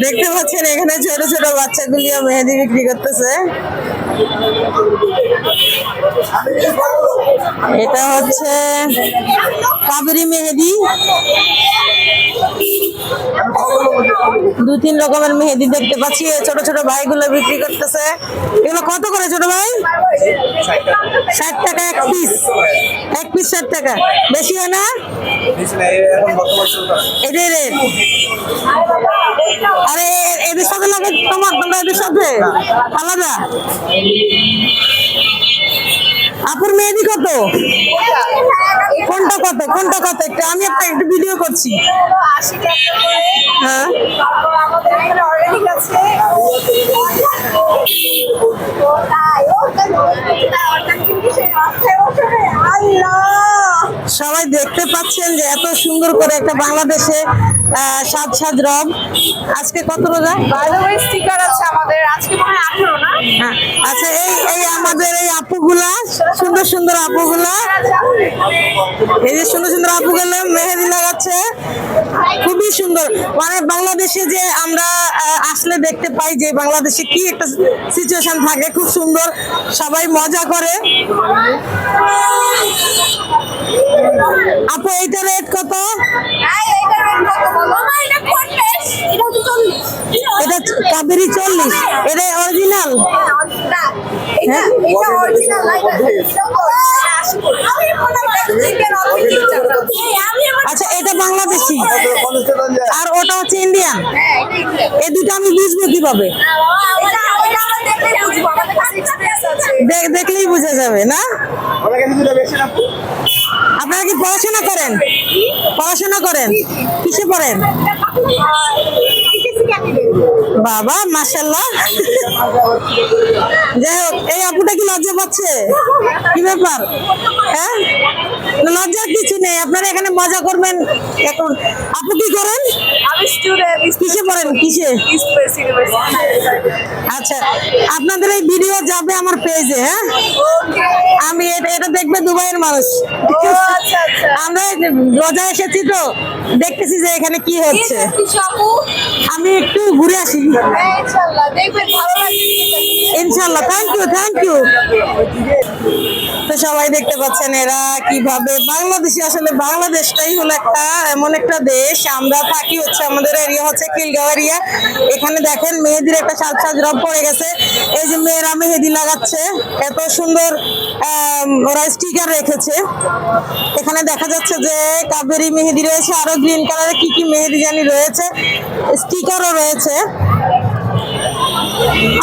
দেখতে পাচ্ছেন এখানে ছোট ছোট বাচ্চাগুলিও মেহেদি বিক্রি করতেছে। এটা হচ্ছে কাবেরী মেহেদি, 2-3 রকমের মেহেদি দেখতে পাচ্ছি। ছোট ছোট ভাইগুলো বিক্রি করতেছে। এগুলো কত করে ছোট ভাই? 60 টাকা এক পিস। এক পিস 60 টাকা, বেশি হয় না? এটাই রেট। আরে এদের সাথে লাগে তোমার, তোমরা এদের সাথে আলাদা। আপুর মেহেদি কত? কোনটা কত? কোনটা কত? একটা আমি একটু ভিডিও করছি। হ্যাঁ, সবাই দেখতে পাচ্ছেন যে এত সুন্দর করে একটা বাংলাদেশে সাজ সাজ রব। আজকে কত রোজা? স্টিকার আছে আমাদের, আজকে মনে হয় 18 না? আচ্ছা, এই আমাদের এই আপুগুলা, সুন্দর সুন্দর আপুগুলা, এই যে সুন্দর সুন্দর আপুগুলো মেহেদি লাগাচ্ছে, খুবই সুন্দর। মানে বাংলাদেশে যে আমরা আসলে দেখতে পাই যে বাংলাদেশে কি একটা সিচুয়েশন থাকে, খুব সুন্দর, সবাই মজা করে। আপু এইটা রেট কত? এটা কাবেরী 40। এটা অরিজিনাল? আচ্ছা, এটা বাংলাদেশি আর ওটা হচ্ছে ইন্ডিয়ান। এই দুটো আমি বুঝবো কিভাবে? দেখলেই বোঝা যাবে না? আপনারা কি পড়াশোনা করেন? পড়াশোনা করেন? কিসে পড়েন? বাবা মাশাআল্লাহ। যাই হোক, এই আপুটা কি লজ্জা পাচ্ছে? কি ব্যাপার? হ্যাঁ, লজ্জার কিছু নেই, আপনারা এখানে মজা করবেন। এখন আপু কি করেন? আমি স্টুডেন্ট। কিসে পড়েন? কিসে? আচ্ছা, আপনাদের এই ভিডিও যাবে আমার পেজে। হ্যাঁ, আমি এটা দেখবে দুবাইয়ের মানুষ। আমরা রোজা এসেছি তো, দেখতেছি যে এখানে কি হচ্ছে। আমি একটু ঘুরে আসি ইনশাল্লাহ। Thank you, thank you. তো সবাই দেখতে পাচ্ছেন এরা কিভাবে বাংলাদেশে, আসলে বাংলাদেশটাই হলো একটা এমন একটা দেশ। আমরা থাকি হচ্ছে, আমাদের এরিয়া হচ্ছে খিলগাঁও এরিয়া। এখানে দেখেন মেহেদির একটা সাজ সাজ রব পড়ে গেছে। এই যে মেয়েরা মেহেদি লাগাচ্ছে, এত সুন্দর ওরা স্টিকার রেখেছে। এখানে দেখা যাচ্ছে যে কাবেরী মেহেদি রয়েছে, আরো গ্রিন কালারের কি কি মেহেদি জানি রয়েছে, স্টিকারও রয়েছে।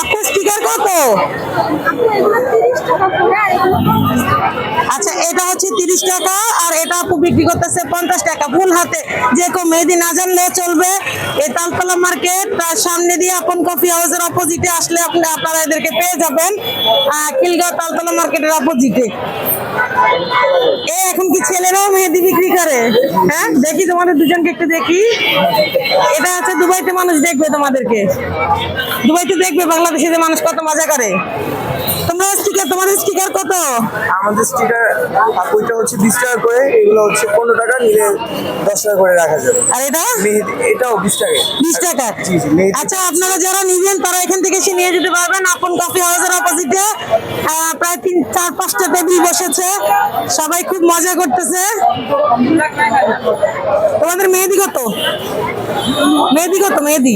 আপনার স্টিকার কত? আচ্ছা, এটা হচ্ছে 30 টাকা আর এটা আপু বিক্রি করতেছে 50 টাকা ফুল হাতে। যে কেউ মেহেদি না জানলেও চলবে। এই তালতলা মার্কেট, তার সামনে দিয়ে আপন কফি হাউসের অপোজিটে আসলে আপনারা এদেরকে পেয়ে যাবেন, খিলগাঁও তালতলা মার্কেটের অপোজিটে। এখন কি ছেলেরাও মেহেদি বিক্রি করে? হ্যাঁ, দেখি তোমাদের দুজনকে একটু দেখি। এটা হচ্ছে দুবাইতে মানুষ দেখবে তোমাদেরকে, দুবাইতে দেখবে বাংলাদেশে যে মানুষ কত মজা করে। তোমরা স্টিকার, তোমাদের স্টিকার কত? আমাদের স্টিকার আপুটা হচ্ছে 20 টাকা করে, এগুলো হচ্ছে 15 টাকা, নিলে 10 টাকা করে রাখা যাবে। আর এটা মেহেদি, এটাও 20 টাকা। 20 টাকা? জি জি, মেহেদি। আচ্ছা, আপনারা যারা নিবেন তারা এখান থেকে এসে নিয়ে যেতে পারবেন। আপন কফি হাউসের অপোজিটে প্রায় 3-4-5টা টেবিল বসেছে, সবাই খুব মজা করতেছে। তোমাদের মেহেদি কত? মেহেদি কত? মেহেদি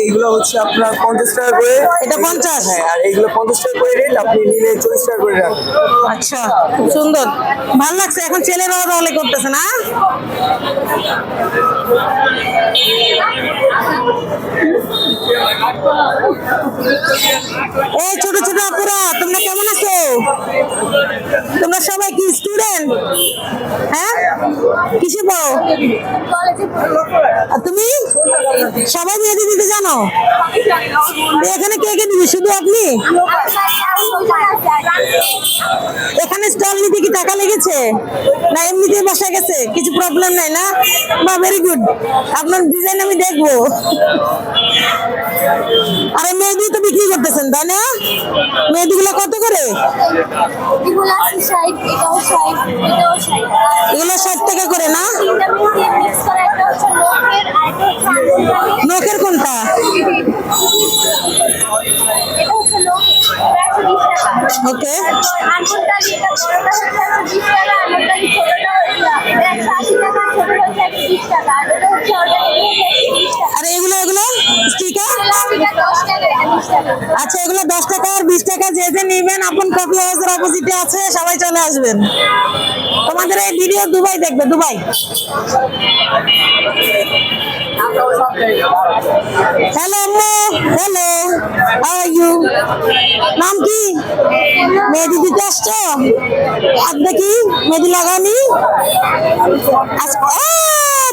এগুলো হচ্ছে আপনার 50 টাকা করে। এটা 50? হ্যাঁ, আর এগুলো 50 টাকা করে রেট, আপনি নিলে 40 টাকা করে রাখবেন। আচ্ছা, খুব সুন্দর, ভালো লাগছে। এখন ছেলেরাও রলে করতেছে না? এই ছোট ছোট আপুরা, তোমরা কেমন আছো? তোমরা সবাই কি স্টুডেন্ট? হ্যাঁ, কিসে পড়ো? আর তুমি সবাই মেহেদি দিতে জানো? এখানে কে কে দিবে? শুধু আপনি? এখানে স্টল নিতে কি টাকা লেগেছে না এমনিতে বসা গেছে? কিছু প্রবলেম নাই না? বা ভেরি গুড, আপনার ডিজাইন আমি দেখবো। আরে মেহেদি তো বিক্রি করতেছেন তাই না? মেহেদিগুলো কত করে? এগুলো 60 টাকা করে না? আর এগুলো স্টিকার? আচ্ছা, এগুলো 10 টাকা আর 20 টাকা, যে যে নিবেন আপন কফি হাউসের অপোজিটে আছে, সবাই চলে আসবেন। তোমাদের এই ভিডিও দুবাই দেখবে, দুবাই। হ্যালো আম্মু, হ্যালো, হাউ আর ইউ? নাম কি? মেহেদি দিতে আসছো? হাত দেখি, মেহেদি লাগানি।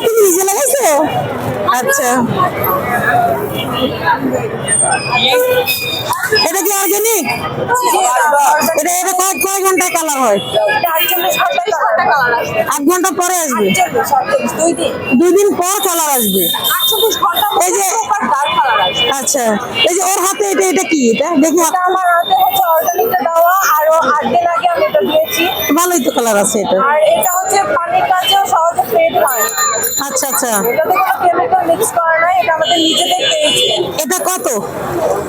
তুমি নিজে লাগাইছো? আচ্ছা, এটা কি অর্গানিক? এটা এটা কয় ঘন্টায় কালার হয়? 8 ঘন্টা পরে আসবে? 2 দিন পর কালার আসবে। এই যে, আচ্ছা, এই যে ওর হাতে এটা কি? এটা দেখি। আমার হাতে হচ্ছে অর্গানিকটা দেওয়া, আরো 8 দিন আগে আমি এটা দিয়েছি। ভালোই তো কালার আছে এটা। আর এটা হচ্ছে পানির কাছেও সহজে ফেড হয় না। আচ্ছা আচ্ছা, এটাতে কোনো কেমিক্যাল মিক্স করা নাই, এটা আমাদের নিজেদের পেয়েছে। এটা কত?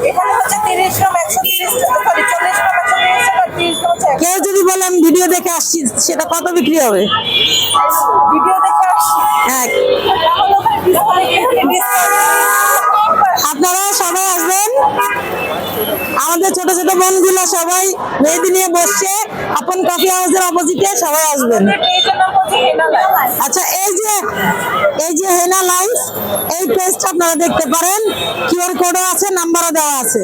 এখানে হচ্ছে 30 গ্রাম 130 টাকা, সরি 40 গ্রাম 130 টাকা, 30 গ্রাম হচ্ছে কেউ যদি বলে আমি ভিডিও দেখে আসছি, সেটা কত বিক্রি হবে? ভিডিও দেখে আসছি। হ্যাঁ, তাহলে ওখানে ডিসকাউন্ট। আপনারা সবাই আসবেন। আমাদের ছোট ছোট বোনগুলো সবাই মেহেদি নিয়ে বসছে আপন কফি হাউসের অপোজিটে, সবাই আসবেন। পেজের নাম হচ্ছে হেনা লাইফ। আচ্ছা, এই যে হেনা লাইফ, এই পেজটা আপনারা দেখতে পারেন, কিউআর কোডও আছে, নাম্বারও দেওয়া আছে।